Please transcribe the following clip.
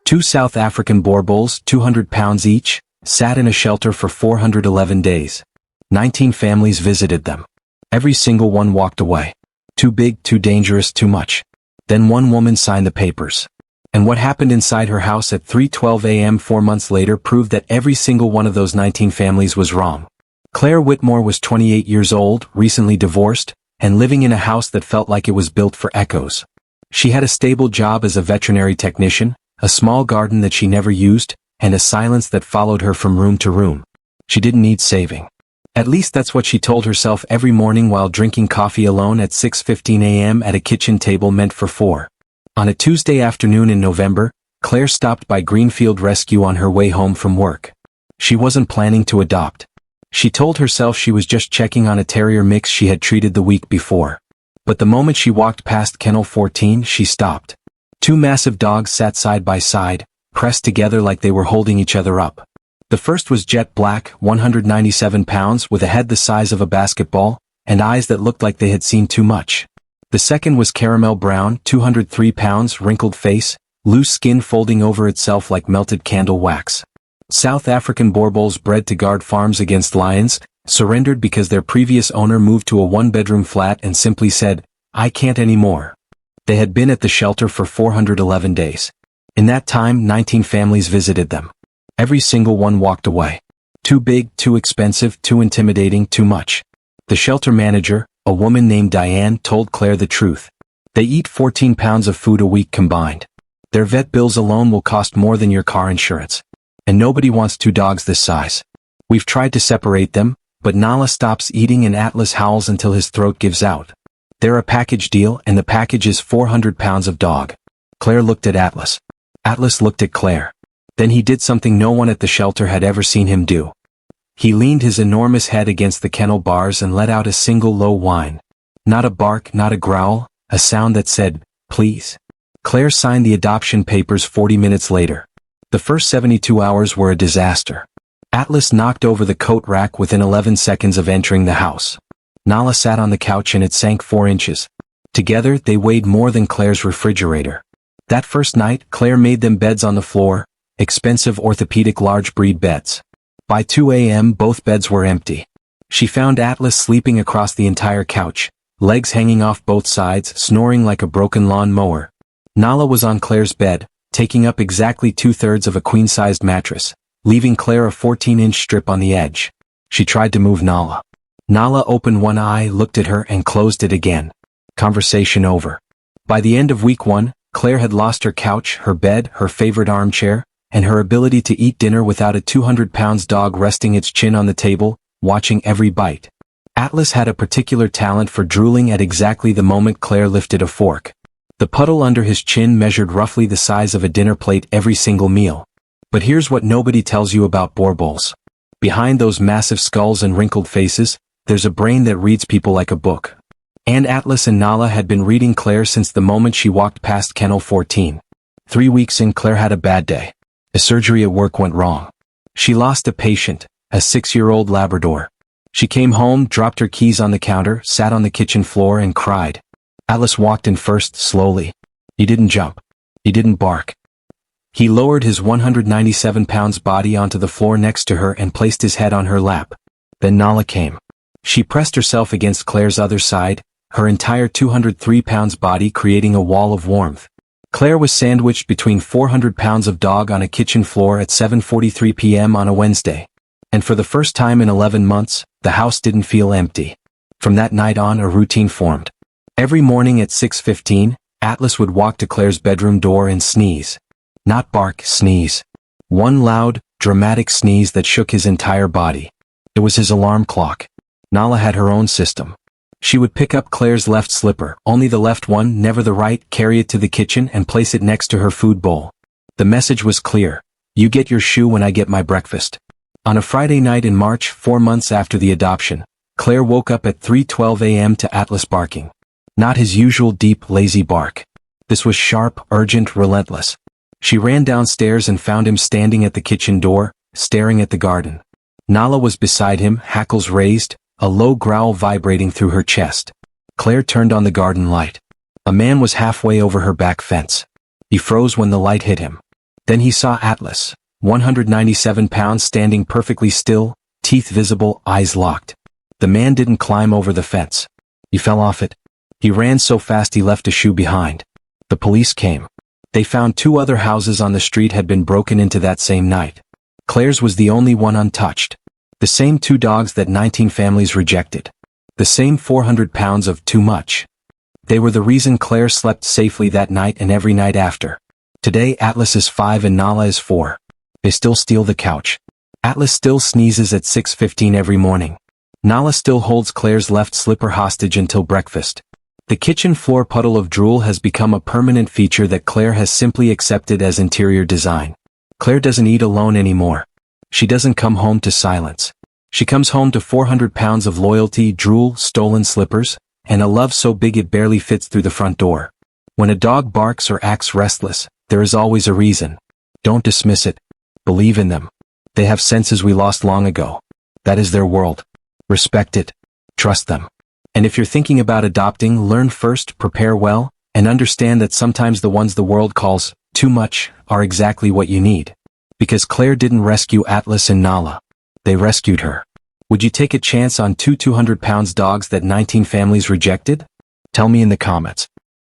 Two South African Boerboels, 200 pounds each, sat in a shelter for 411 days. 19 families visited them. Every single one walked away. Too big, too dangerous, too much. Then one woman signed the papers. And what happened inside her house at 3:12 a.m. 4 months later proved that every single one of those 19 families was wrong. Claire Whitmore was 28 years old, recently divorced, and living in a house that felt like it was built for echoes. She had a stable job as a veterinary technician, a small garden that she never used, and a silence that followed her from room to room. She didn't need saving. At least that's what she told herself every morning while drinking coffee alone at 6:15 a.m. at a kitchen table meant for four. On a Tuesday afternoon in November, Claire stopped by Greenfield Rescue on her way home from work. She wasn't planning to adopt. She told herself she was just checking on a terrier mix she had treated the week before. But the moment she walked past Kennel 14, she stopped. Two massive dogs sat side by side, pressed together like they were holding each other up. The first was jet black, 197 pounds, with a head the size of a basketball, and eyes that looked like they had seen too much. The second was caramel brown, 203 pounds, wrinkled face, loose skin folding over itself like melted candle wax. South African Boerboels bred to guard farms against lions, surrendered because their previous owner moved to a one-bedroom flat and simply said, "I can't anymore." They had been at the shelter for 411 days. In that time, 19 families visited them. Every single one walked away. Too big, too expensive, too intimidating, too much. The shelter manager, a woman named Diane, told Claire the truth. They eat 14 pounds of food a week combined. Their vet bills alone will cost more than your car insurance. And nobody wants two dogs this size. We've tried to separate them, but Nala stops eating and Atlas howls until his throat gives out. They're a package deal, and the package is 400 pounds of dog. Claire looked at Atlas. Atlas looked at Claire. Then he did something no one at the shelter had ever seen him do. He leaned his enormous head against the kennel bars and let out a single low whine. Not a bark, not a growl, a sound that said, "Please." Claire signed the adoption papers 40 minutes later. The first 72 hours were a disaster. Atlas knocked over the coat rack within 11 seconds of entering the house. Nala sat on the couch and it sank 4 inches. Together, they weighed more than Claire's refrigerator. That first night, Claire made them beds on the floor, expensive orthopedic large breed beds. By 2 a.m. both beds were empty. She found Atlas sleeping across the entire couch, legs hanging off both sides, snoring like a broken lawn mower. Nala was on Claire's bed, taking up exactly 2/3 of a queen-sized mattress, leaving Claire a 14-inch strip on the edge. She tried to move Nala. Nala opened one eye, looked at her, and closed it again. Conversation over. By the end of week 1, Claire had lost her couch, her bed, her favorite armchair, and her ability to eat dinner without a 200-pound dog resting its chin on the table, watching every bite. Atlas had a particular talent for drooling at exactly the moment Claire lifted a fork. The puddle under his chin measured roughly the size of a dinner plate every single meal. But here's what nobody tells you about Boerboels. Behind those massive skulls and wrinkled faces, there's a brain that reads people like a book. And Atlas and Nala had been reading Claire since the moment she walked past Kennel 14. 3 weeks in, Claire had a bad day. A surgery at work went wrong. She lost a patient, a 6-year-old Labrador. She came home, dropped her keys on the counter, sat on the kitchen floor and cried. Atlas walked in first, slowly. He didn't jump. He didn't bark. He lowered his 197 pounds body onto the floor next to her and placed his head on her lap. Then Nala came. She pressed herself against Claire's other side, her entire 203 pounds body creating a wall of warmth. Claire was sandwiched between 400 pounds of dog on a kitchen floor at 7:43 p.m. on a Wednesday. And for the first time in 11 months, the house didn't feel empty. From that night on, a routine formed. Every morning at 6:15, Atlas would walk to Claire's bedroom door and sneeze. Not bark, sneeze. One loud, dramatic sneeze that shook his entire body. It was his alarm clock. Nala had her own system. She would pick up Claire's left slipper, only the left one, never the right, carry it to the kitchen and place it next to her food bowl. The message was clear. You get your shoe when I get my breakfast. On a Friday night in March, 4 months after the adoption, Claire woke up at 3:12 a.m. to Atlas barking. Not his usual deep, lazy bark. This was sharp, urgent, relentless. She ran downstairs and found him standing at the kitchen door, staring at the garden. Nala was beside him, hackles raised, a low growl vibrating through her chest. Claire turned on the garden light. A man was halfway over her back fence. He froze when the light hit him. Then he saw Atlas, 197 pounds, standing perfectly still, teeth visible, eyes locked. The man didn't climb over the fence. He fell off it. He ran so fast he left a shoe behind. The police came. They found 2 other houses on the street had been broken into that same night. Claire's was the only one untouched. The same 2 dogs that 19 families rejected. The same 400 pounds of too much. They were the reason Claire slept safely that night and every night after. Today Atlas is 5 and Nala is 4. They still steal the couch. Atlas still sneezes at 6:15 every morning. Nala still holds Claire's left slipper hostage until breakfast. The kitchen floor puddle of drool has become a permanent feature that Claire has simply accepted as interior design. Claire doesn't eat alone anymore. She doesn't come home to silence. She comes home to 400 pounds of loyalty, drool, stolen slippers, and a love so big it barely fits through the front door. When a dog barks or acts restless, there is always a reason. Don't dismiss it. Believe in them. They have senses we lost long ago. That is their world. Respect it. Trust them. And if you're thinking about adopting, learn first, prepare well, and understand that sometimes the ones the world calls too much are exactly what you need. Because Claire didn't rescue Atlas and Nala. They rescued her. Would you take a chance on 2 200 pounds dogs that 19 families rejected? Tell me in the comments.